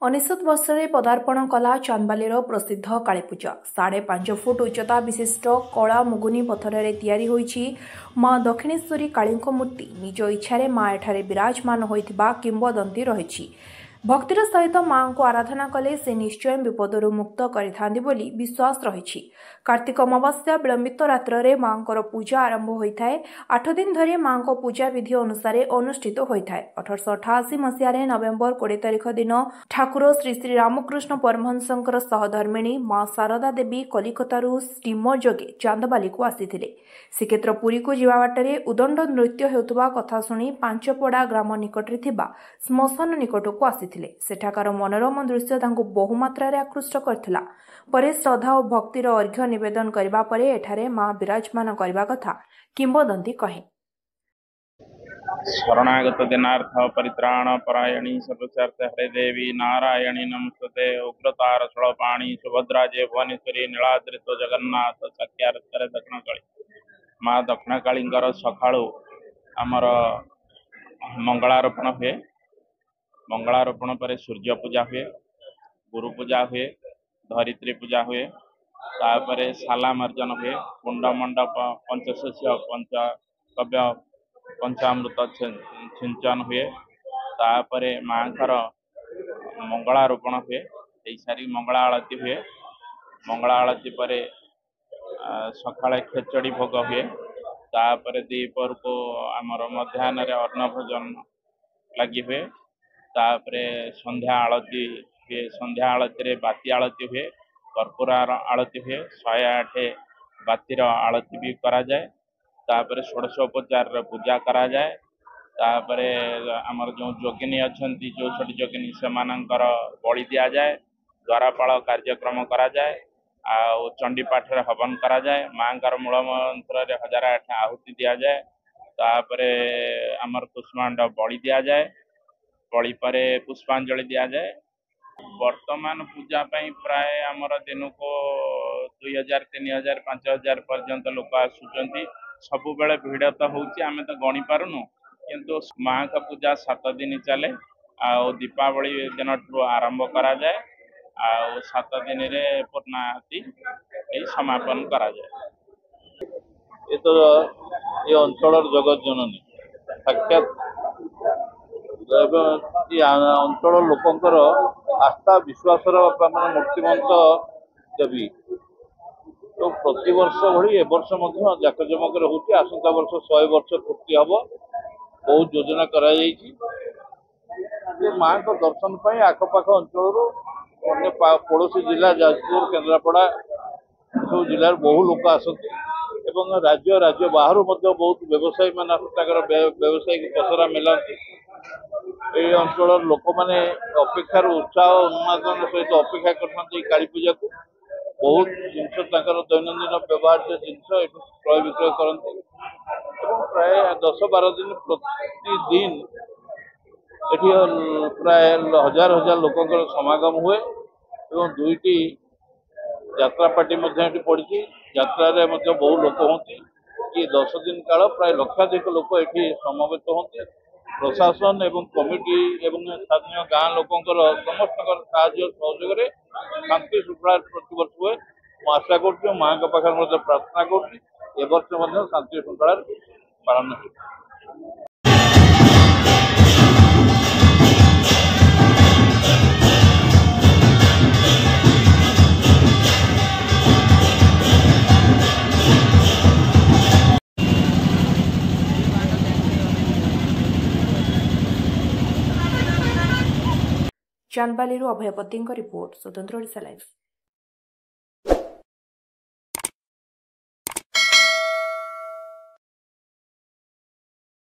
ଅନେଶତ ବର୍ଷରେ ପଦାର୍ପଣ କଲା ଚାନ୍ଦବାଲିର ପ୍ରସିଦ୍ଧ କାଳୀପୂଜା। 5.5 ଫୁଟ ଉଚ୍ଚତା ବିଶିଷ୍ଟ କଳା ମୁଗୁନି ପଥରରେ ତିଆରି ହୋଇଛି ମା ଦକ୍ଷିଣେଶ୍ୱରୀ କାଳୀଙ୍କ ମୂର୍ତ୍ତି। ନିଜ ଇଚ୍ଛାରେ ମା ଏଠାରେ ବିରାଜମାନ ହୋଇଥିବା କିମ୍ବଦନ୍ତୀ ରହିଛି। ଭକ୍ତିର ସହିତ ମାଙ୍କୁ ଆରାଧନା କଲେ ସେ ନିଶ୍ଚୟ ବିପଦରୁ ମୁକ୍ତ କରିଥାନ୍ତି ବୋଲି ବିଶ୍ୱାସ ରହିଛି। କାର୍ତ୍ତିକ ଅମାବାସ୍ୟା ବିଳମ୍ବିତ ରାତ୍ରରେ ମାଙ୍କର ପୂଜା ଆରମ୍ଭ ହୋଇଥାଏ। 8 ଦିନ ଧରି ମାଙ୍କ ପୂଜା ବିଧି ଅନୁସାରେ ଅନୁଷ୍ଠିତ ହୋଇଥାଏ। 1888 ମସିହାରେ ନଭେମ୍ବର 20 ତାରିଖ ଦିନ ଠାକୁର ଶ୍ରୀ ଶ୍ରୀ ରାମକୃଷ୍ଣ ପରମହଂସଙ୍କର ସହଧର୍ମିଣୀ ମା ଶାରଦା ଦେବୀ କଲିକତାରୁ ଷ୍ଟିମର ଯୋଗେ ଚାନ୍ଦବାଲିକୁ ଆସିଥିଲେ। ଶ୍ରୀକ୍ଷେତ୍ର ପୁରୀକୁ ଯିବା ବାଟରେ ଉଦଣ୍ଡ ନୃତ୍ୟ ହେଉଥିବା କଥା ଶୁଣି ପାଞ୍ଚପଡ଼ା ଗ୍ରାମ ନିକଟରେ ଥିବା ଶ୍ମଶାନ ନିକଟକୁ ଆସିଥିଲେ। ସେଠାକାର ମନୋରମ ଦୃଶ୍ୟ ତାଙ୍କୁ ବହୁମାତ୍ରାରେ ଆକୃଷ୍ଟ କରିଥିଲା। ପରେ ଶ୍ରଦ୍ଧା ଓ ଭକ୍ତିର ଅର୍ଘ୍ୟ ନିବେଦନ କରିବା ପରେ ଏଠାରେ ମା ବିରାଜମାନ କରିବା କଥା କିମ୍ବଦନ୍ତୀ କହେ। शरणागत दिनार्थ परित्राण परायणी सर्वस्यार्थ हरे देवी नारायणी नमस्ते उग्रतार षोलपाणी सुभद्रा जय भुवनेश्वरी नीलाद्रित्व जगन्नाथ साक्षात्कार दक्षिणकाली माँ दक्षिणकाली सकाळु आमर मंगलारोपण हुए। मंगलारोपण पर सूर्य पूजा हुए, गुरु पूजा हुए, धरित्री पूजा हुए, तापर शाला मार्जन हुए, कुंड मंडप पंचशस्य पंचकव्य पंचामृत सिंचन हुए। तापर माँकर मंगलारोपण हुए, सारी मंगला आलती हुए। मंगला आलती पर सकाଳେ खेचड़ी भोग हुए। तापर दीपर को आमर मध्याह्न अन्न भोजन लगी हुए। तापर संध्या आलती हुए, संध्या आलती बाती आलती हुए, कर्पूर आलती हुए, 108 बातीर आलती भी करा जाए। तापर षोडशोपचार पूजा करा जाए। तापर आमर जो जोगिनी अच्छी जो छोटी जोगिनी से बलि दिया जाए, द्वारपाल कार्यक्रम करा जाए, चंडीपाठ हवन करा जाए, माँकर मूल मंत्र 1008 आहुति दिया जाए। तापर आमर कुष्मांड बलि दिया जाए, बलि पर पुष्पांजलि दिया जाए। वर्तमान पूजा प्राय आमर दिन को 2000 3000 5000 पर्यंत लोक आसुचंती। सबु बेले भिड़ तो होची, आमे तो गणी पारुनु, किंतु माँ का पूजा 7 दिन चले। दीपावली दिन आरंभ करा जाए, 7 दिन रे पूर्णाहुति समापन करा जाए। ये तो ये अंचल जगत जननी साक्षात अंचल लोकंकर आस्था विश्वास मूर्तिमंत देवी। तो प्रति वर्ष भली ए वर्ष जाकजमक होती। आसंता वर्ष 100 वर्ष पूर्ति हम बहुत योजना कराई। माँ को दर्शन पाई आखपाख अंचल अन्य पड़ोशी जिला जाजपुर केन्द्रापड़ा सब जिलार बहु लोक आसती। राज्य बाहर बहुत व्यवसायी मान व्यवसायिक पसरा मिलाती। ये अंचल लोक मैंने अपेक्षार उत्साह उन्मादन सहित अपेक्षा करते काली पूजा को। बहुत जिनस दैनंदिन व्यवहार जिनस क्रय विक्रय करते। प्राय 10-12 दिन प्रतिदिन प्राय 1000 लोकंर समागम हुए। एवं 2टी यात्रा पार्टी पड़ी। यात्रा बहु लोक होती। ये 10 दिन काल प्राय लक्षाधिक लोक ये समवेत होती। प्रशासन एवं कमिटी एवं स्थानीय गाँ लोकंर समस्त सहयोग शांति श्रृंखला प्रतिवर्ष हुए। मुझे आशा कर माँ का पाखे प्रार्थना कर शांति श्रृंखला पालन हो। ଚାନ୍ଦବାଲିରୁ ଅଭୟ ପତିଙ୍କ ରିପୋର୍ଟ, ସ୍ୱତନ୍ତ୍ର ଓଡ଼ିଶା ଲାଇଭ୍।